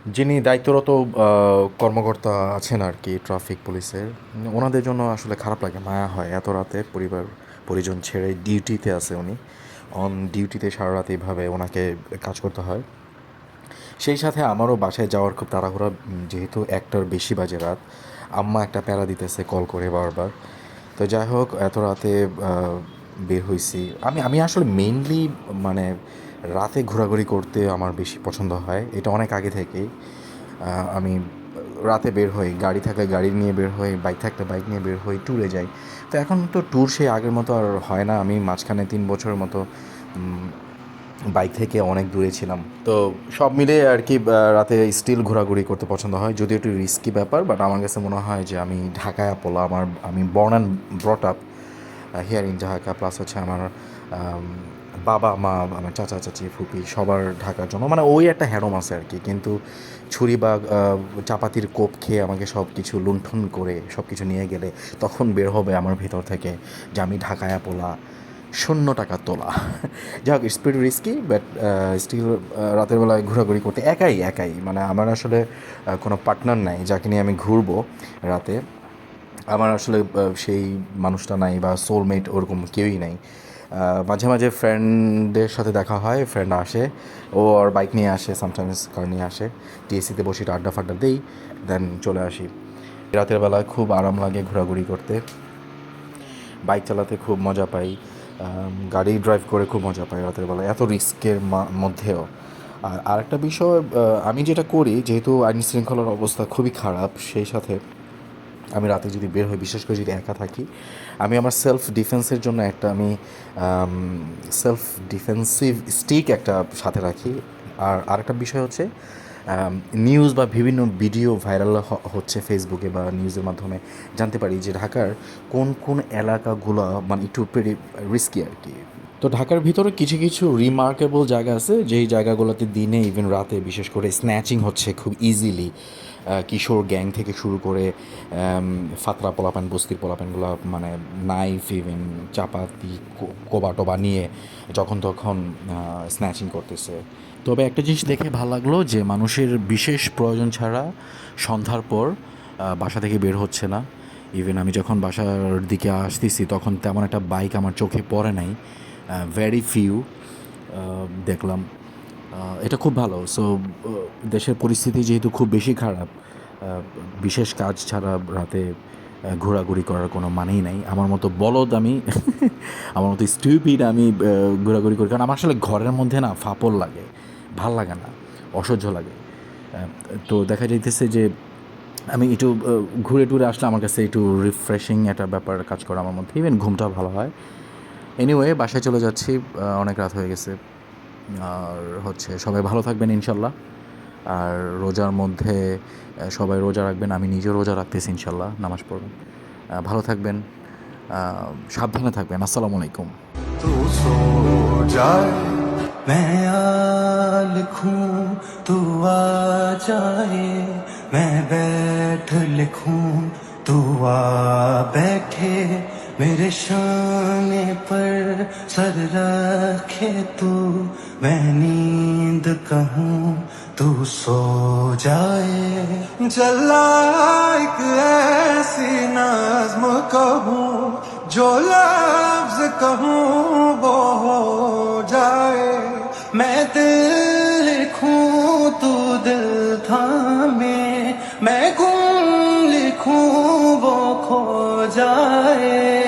যিনি দায়িত্বরত কর্মকর্তা আছেন আর কি ট্রাফিক পুলিশের, ওনাদের জন্য আসলে খারাপ লাগে, মায়া হয়। এত রাতে পরিবার পরিজন ছেড়ে ডিউটিতে আছে উনি, অন ডিউটিতে সারা রাত এইভাবে ওনাকে কাজ করতে হয়। সেই সাথে আমারও বাসায় যাওয়ার খুব তাড়াহুড়া, যেহেতু একটার বেশি বাজে রাত। আম্মা একটা প্যারা দিতেছে কল করে বারবার। তো যাই হোক, এত রাতে বের হইছি। আমি আমি আসলে মেইনলি মানে রাতে ঘোরাঘুরি করতে আমার বেশি পছন্দ হয়, এটা অনেক আগে থেকেই। আমি রাতে বের হই, গাড়ি থাকলে গাড়ি নিয়ে বের হই, বাইক থাকলে বাইক নিয়ে বের হই, ট্যুরে যাই। তো এখন তো ট্যুর সেই আগের মতো আর হয় না। আমি মাঝখানে 3 বছরের মতো বাইক থেকে অনেক দূরে ছিলাম। তো সব মিলিয়ে আর কি রাতে স্টিল ঘোরাঘুরি করতে পছন্দ হয়, যদিও একটু রিস্কি ব্যাপার। বাট আমার কাছে মনে হয় যে আমি ঢাকায় পড়লাম, আমি born and brought up here in Dhaka. Plus হচ্ছে আমার বাবা মা, আমার চাচা চাচি ফুপি সবার ঢাকার জন্য মানে ওই একটা হ্যারম আছে আর কি। কিন্তু ছুরি বা চাপাতির কোপ খেয়ে আমাকে সব কিছু লুণ্ঠন করে সব কিছু নিয়ে গেলে তখন বের হবে আমার ভেতর থেকে যে আমি ঢাকায় পোলা, 0 টাকা তোলা। যাই হোক, it's pretty risky, but still রাতের বেলায় ঘোরাঘুরি করতে একাই একাই, মানে আমার আসলে কোনো পার্টনার নাই যাকে নিয়ে আমি ঘুরবো রাতে। আমার আসলে সেই মানুষটা নাই, বা সোলমেট ওরকম কেউই নাই। মাঝে মাঝে ফ্রেন্ডদের সাথে দেখা হয়, ফ্রেন্ড আসে, ও আর বাইক নিয়ে আসে, সামটাইমস কার নিয়ে আসে। টিএসিতে বসে একটু আড্ডা ফাড্ডা দেই, দেন চলে আসি। রাতের বেলায় খুব আরাম লাগে ঘোরাঘুরি করতে, বাইক চালাতে খুব মজা পাই, গাড়ি ড্রাইভ করে খুব মজা পাই রাতের বেলায়, এত রিস্কের মধ্যেও। আর আরেকটা বিষয়, আমি যেটা করি, যেহেতু আইন শৃঙ্খলার অবস্থা খুবই খারাপ, সেই সাথে আমি রাতে যদি বের হই, বিশেষ করে যদি একা থাকি, আমি আমার সেলফ ডিফেন্সের জন্য একটা আমি সেলফ ডিফেন্সিভ স্টিক একটা সাথে রাখি। আর আরেকটা বিষয় হচ্ছে, নিউজ বা বিভিন্ন ভিডিও ভাইরাল হচ্ছে ফেসবুকে বা নিউজের মাধ্যমে জানতে পারি যে ঢাকার কোন কোন এলাকাগুলো মানে একটু রিস্কি আর কি। তো ঢাকার ভিতরে কিছু কিছু রিমার্কেবল জায়গা আছে, যেই জায়গাগুলোতে দিনে ইভেন রাতে বিশেষ করে স্ন্যাচিং হচ্ছে খুব ইজিলি। কিশোর গ্যাং থেকে শুরু করে ফাতরা পোলাপান, বস্তির পোলাপানগুলো মানে নাইফ ইভেন চাপাতি কোবা টোবা নিয়ে যখন তখন স্ন্যাচিং করতেছে। তবে একটা জিনিস দেখে ভালো লাগলো যে মানুষের বিশেষ প্রয়োজন ছাড়া সন্ধ্যার পর বাসা থেকে বের হচ্ছে না। ইভেন আমি যখন বাসার দিকে আসতেছি তখন তেমন একটা বাইক আমার চোখে পড়ে নাই, ভেরি ফিউ দেখলাম। এটা খুব ভালো। সো দেশের পরিস্থিতি যেহেতু খুব বেশি খারাপ, বিশেষ কাজ ছাড়া রাতে ঘোরাঘুরি করার কোনো মানেই নাই। আমার মতো বলদ আমি আমার মতো স্টুপিড আমি ঘোরাঘুরি করি, কারণ আমার আসলে ঘরের মধ্যে না ফাপল লাগে, ভাল লাগে না, অসহ্য লাগে। তো দেখা যাইতেছে যে আমি একটু ঘুরে টুরে আসলে আমার কাছে একটু রিফ্রেশিং একটা ব্যাপার কাজ করে আমার মধ্যে, ইভেন ঘুমটাও ভালো হয়। এনিওয়ে, বাসায় চলে যাচ্ছি, অনেক রাত হয়ে গেছে। আর হচ্ছে সবাই ভালো থাকবেন ইনশাল্লাহ। আর রোজার মধ্যে সবাই রোজা রাখবেন, আমি নিজেও রোজা রাখতেছি ইনশাল্লাহ, নামাজ পড়বেন। ভালো থাকবেন, সাবধানে থাকবেন। আসসালামু আলাইকুম। तू सो जाए मैं लिखूं, तू आ जाए मैं बैठ लिखूं, तू आ बैठे मेरे शाने पर सर रखे तू, मैं नींद कहूं तू सो जाए। चला एक ऐसी नज्म कहूं, जो लफ्ज कहूं वो हो जाए। मैं दिल लिखूं तू दिल थामे, मैं गुम लिखूं वो खो जाए।